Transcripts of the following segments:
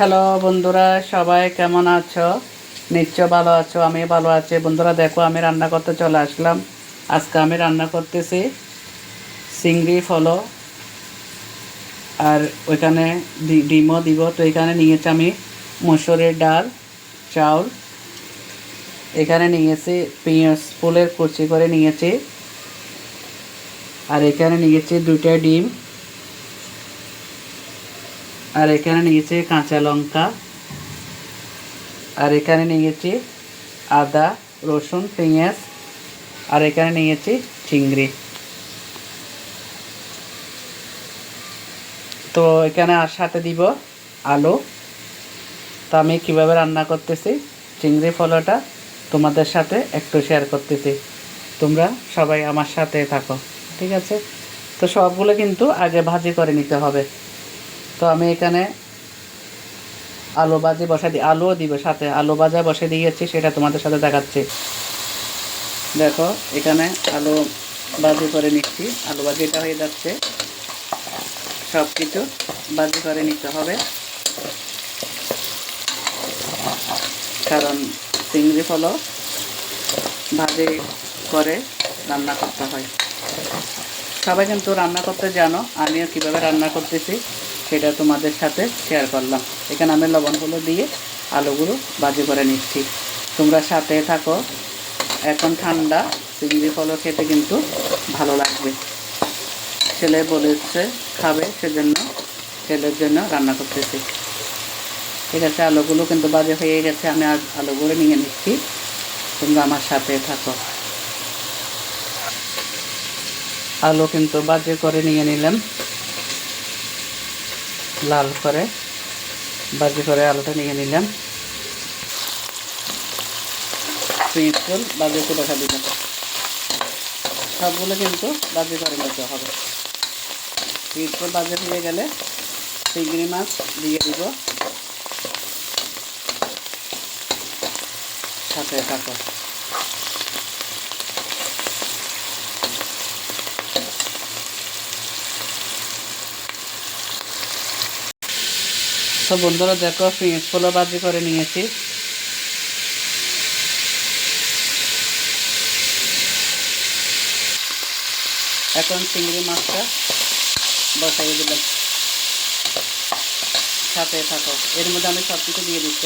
Hello বন্ধুরা, সবাই কেমন আছো? নিশ্চয় ভালো আছো। আমি ভালো আছি। বন্ধুরা দেখো, আমি রান্না করতে চলে আসলাম। আজকে আমি রান্না করতেছি চিংড়ি ফলো, আর ওইখানে ডিমও দিব। তো এখানে নিয়েছি আমি মসুরের ডাল, চাউল, এখানে নিয়েছি পেঁয়াজ ফুলের কুচি করে নিয়েছি, আর এখানে নিয়েছি 2টা ডিম, আর এখানে নিয়েছি কাঁচা লঙ্কা, আর এখানে নিয়েছি আদা, রসুন, পেঁয়াজ, আর এখানে নিয়েছি চিংড়ি। তো এখানে আর সাথে দিব আলু। তো আমি কীভাবে রান্না করতেছি চিংড়ি ফলোটা তোমাদের সাথে একটু শেয়ার করতেছি। তোমরা সবাই আমার সাথে থাকো, ঠিক আছে? তো সবগুলো কিন্তু আগে ভাজি করে নিতে হবে। তো আমি এখানে আলু ভাজি বসে দিই, আলুও দিব সাথে, আলু ভাজা বসে দিয়েছি, সেটা তোমাদের সাথে দেখাচ্ছি। দেখো এখানে আলু ভাজি করে নিচ্ছি, আলু ভাজিটা হয়ে যাচ্ছে। সব কিছু ভাজি করে নিতে হবে, কারণ চিংড়ি ফলো ভাজি করে রান্না করতে হয়। সবাই কিন্তু রান্না করতে জানো, আমিও কীভাবে রান্না করতেছি সেটা তোমাদের সাথে শেয়ার করলাম। এখানে আমি লবণ হলুদ দিয়ে আলুগুলো ভাজি করে নিচ্ছি। তোমরা সাথে থাকো। এখন ঠান্ডা, চিংড়ি ফলো খেতে কিন্তু ভালো লাগবে। ছেলে বলেছে খাবে, সেজন্য ছেলের জন্য রান্না করতেছি। ঠিক আছে, আলুগুলো কিন্তু ভাজি হয়ে গেছে, আমি আলুগুলো নিয়ে নিচ্ছি। তোমরা আমার সাথে থাকো। আলু কিন্তু ভাজি করে নিয়ে নিলাম, লাল করে ভাজি করে আলুটা নিয়ে নিলাম। পিঁয়াজ ভাজি করে দেখা দিলাম। সবগুলো কিন্তু ভাজি করে নিতে হবে। পিঁয়াজ ভাজি হয়ে গেলে চিংড়ি মাছ দিয়ে দিব, সাথে থাকো। তো বন্ধুরা দেখো, পেঁয়াজ ফলো ভাজি করে নিয়েছি। এখন চিংড়ি মাছটা বসাই দিলাম, সাথে থাকো। এর মধ্যে আমি সব কিছু দিয়ে দিচ্ছি।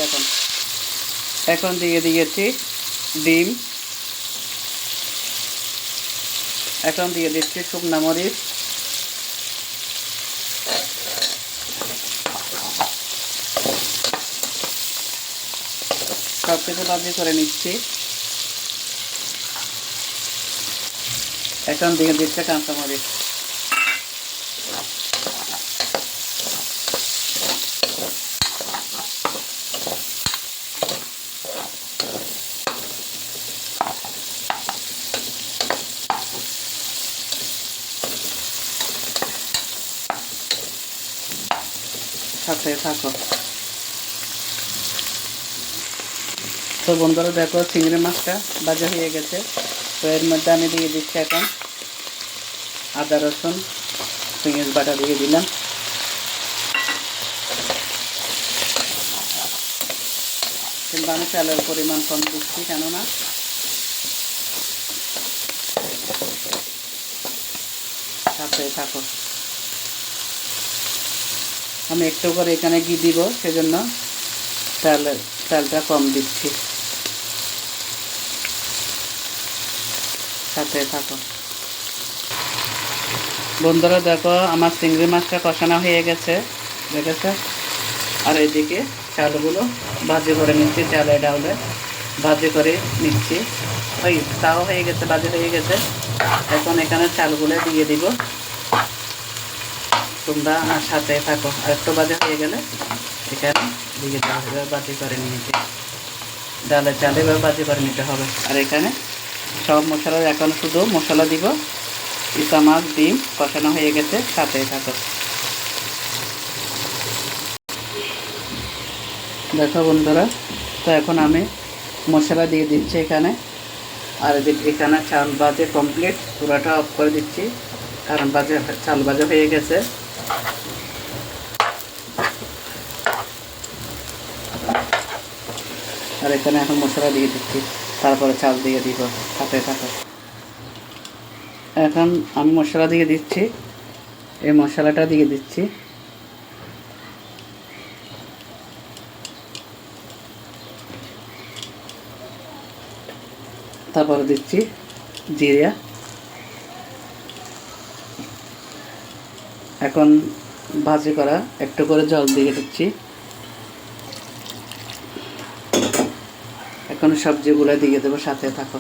এখন দিয়ে দিয়েছি ডিম, এখন দিয়ে দিচ্ছি শুকনা মরিচ, সব কিছু ভাজি করে নিচ্ছি। এখন দিয়ে দিচ্ছে কাঁচামরিচ, সাথে থাকো। তো বন্ধুরা দেখো, চিংড়ি মাছটা ভাজা হয়ে গেছে। তো এর মধ্যে আমি দিয়ে দিচ্ছি এখন আদা, রসুন, পেঁয়াজ বাটা দিয়ে দিলাম। কিন্তু আমি চালের পরিমাণ কম দিচ্ছি, কেননা সাথে থাকো। আমি একটু করে এখানে ঘি দিব, সেজন্য চালটা কম দিচ্ছি। সাথে থাকো। বন্ধুরা দেখো, আমার চিংড়ি মাছটা কষানো হয়ে গেছে, দেখেছো? আর এদিকে চালগুলো ভাজি করে নিচ্ছি, চালে ডাউলে ভাজি করে নিচ্ছি। ওই তাও হয়ে গেছে, ভাজি হয়ে গেছে। এখন এখানে চালগুলো দিয়ে দিব। তোমরা আমার সাথে থাকো। আর একটু ভাজি হয়ে গেলে এখানে দিয়ে চালগুলো ভাজি করে নিয়েছি। ডালের চালে এবার ভাজি করে নিতে হবে। আর এখানে সব মশলা, এখন শুধু মশলা দিব। ইসা মাছ, ডিম কষানো হয়ে গেছে, সাথে থাকো। দেখো বন্ধুরা, তো এখন আমি মশলা দিয়ে দিচ্ছি এখানে। আর এখানে চাল ভাজা কমপ্লিট, পুরোটা অফ করে দিচ্ছি, কারণ চাল ভাজা হয়ে গেছে। আর এখানে এখন মশলা দিয়ে দিচ্ছি, তারপরে চাল দিয়ে দিব। সাথে থাকো। এখন আমি মশলা দিয়ে দিচ্ছি, এই মশলাটা দিয়ে দিচ্ছি। তারপরে দিচ্ছি জিরা। এখন ভাজি করা একটু করে জল দিয়ে দিচ্ছি। এখন সবজিগুলো দিয়ে দেবো, সাথে থাকো।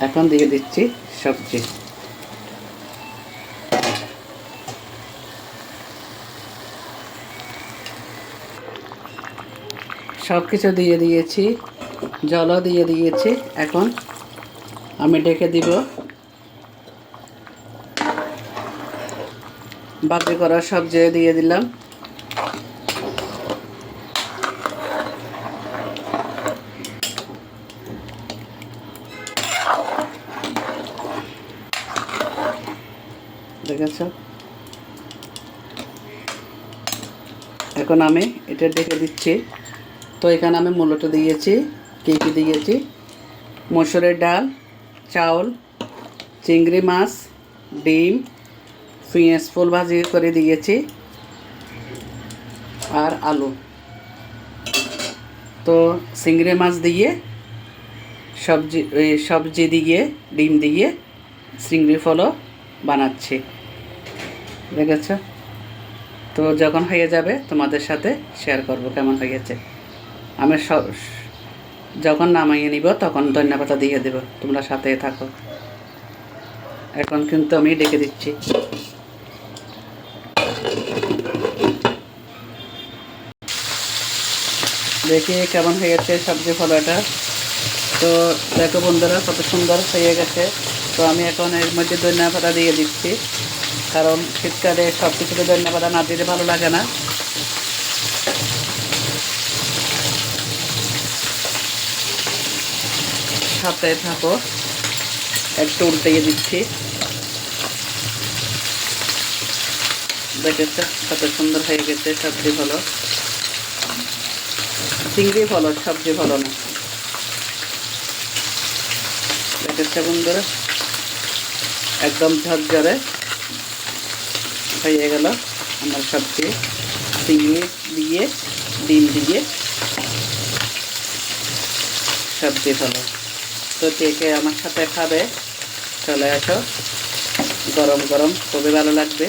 এখন দিয়ে দিচ্ছি সবজি। সব কিছু দিয়ে দিয়েছি, জলও দিয়ে দিয়েছি। এখন আমি ঢেকে দিব। ভাজি করা সবজি দিয়ে দিলাম। দেখেছ? এখন আমি এটা ঢেকে দিচ্ছি। তো এখানে আমি মূলত দিয়েছি, কী কী দিয়েছি: মসুরের ডাল, চাউল, চিংড়ি মাছ, ডিম, পেঁয়াজ ফুল ভাজি করে দিয়েছি, আর আলু। তো চিংড়ি মাছ দিয়ে সবজি দিয়ে ডিম দিয়ে চিংড়ি ফলও বানাচ্ছি। দেখেছ? তো যখন হয়ে যাবে তোমাদের সাথে শেয়ার করব কেমন হয়েছে। আমি যখন নামাইয়ে নিব তখন ধন্যবাদ দিয়ে দেব। তোমরা সাথে থাকো। এখন কিন্তু আমি ডেকে দিচ্ছি। দেখি কেমন হয়েছে সবজি ফলাটা। তো দেখো বন্ধুরা, কত সুন্দর হয়ে গেছে। তো আমি এখন এর মধ্যে ধনিয়া পাতা দিয়ে দিচ্ছি, কারণ শীতকালে সব কিছুতে ধনিয়া পাতা না দিলে ভালো লাগে না। সাথে থাকো, একটু উল্টিয়ে দিচ্ছি। দেখেছে কত সুন্দর হয়ে গেছে সবজি ফল। চিংড়ি ফল, সবজি ফল না। দেখেছে বন্ধুরা, একদম ঝরঝরে হয়ে গেল আমার সবজি। চিংড়ি দিয়ে ডিম দিয়ে সবজি ফল। তো কে আমার সাথে খাবে চলে আসো। গরম গরম খুবই ভালো লাগবে,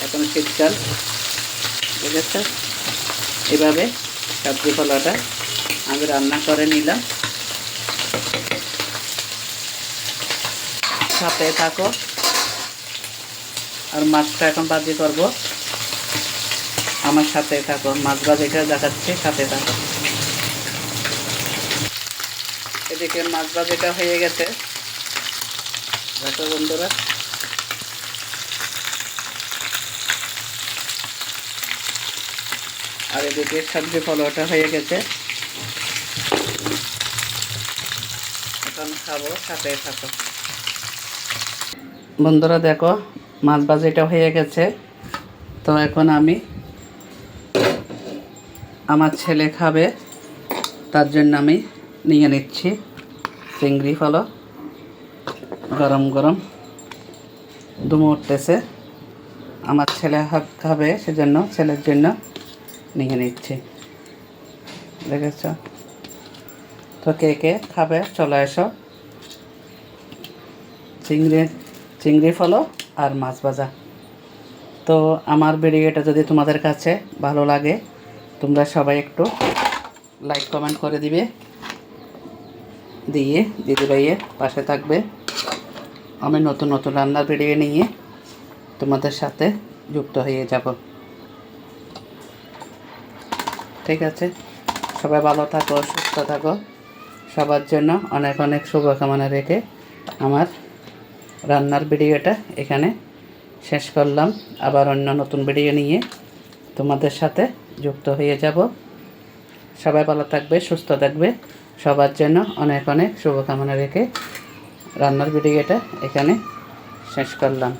এখন শীতকাল। ঠিক আছে? এভাবে সবজি ফলাটা আমি রান্না করে নিলাম। সাথে থাকো। আর মাছটা এখন ভাজি করব, আমার সাথে থাকো। মাছ ভাজিটা দেখাচ্ছি, সাথে থাকো। এদিকে মাছ ভাজিটা হয়ে গেছে দেখো বন্ধুরা। আর এদিকে সবজি ফলটা হয়ে গেছে, এখন খাবো। সাথে থাকো বন্ধুরা। দেখো মাছ ভাজিটা হয়ে গেছে। তো এখন আমি, আমার ছেলে খাবে তার জন্য আমি নিয়ে নিচ্ছি চিংড়ি ফল। গরম গরম দুমো উঠতেছে, আমার ছেলে খাবে সেজন্য ছেলের জন্য নিয়ে নিচ্ছি। দেখেছ? তো কে খাবে চলে এসো। চিংড়ি ফল আর মাছ ভাজা। তো আমার ভিডিওটা যদি তোমাদের কাছে ভালো লাগে, তোমরা সবাই একটু লাইক কমেন্ট করে দিবে, দিয়ে দিদিভাইয়ের পাশে থাকবে। আমি নতুন নতুন রান্নার ভিডিও নিয়ে তোমাদের সাথে যুক্ত হয়ে যাব। ঠিক আছে? সবাই ভালো থাকো, সুস্থ থাকো। সবার জন্য অনেক অনেক শুভকামনা রেখে আমার রান্নার ভিডিওটা এখানে শেষ করলাম। আবার অন্য নতুন ভিডিও নিয়ে তোমাদের সাথে যুক্ত হয়ে যাব। সবাই ভালো থাকবে, সুস্থ থাকবে। সবার জন্য অনেক অনেক শুভকামনা রেখে রান্নার ভিডিওটা এখানে শেষ করলাম।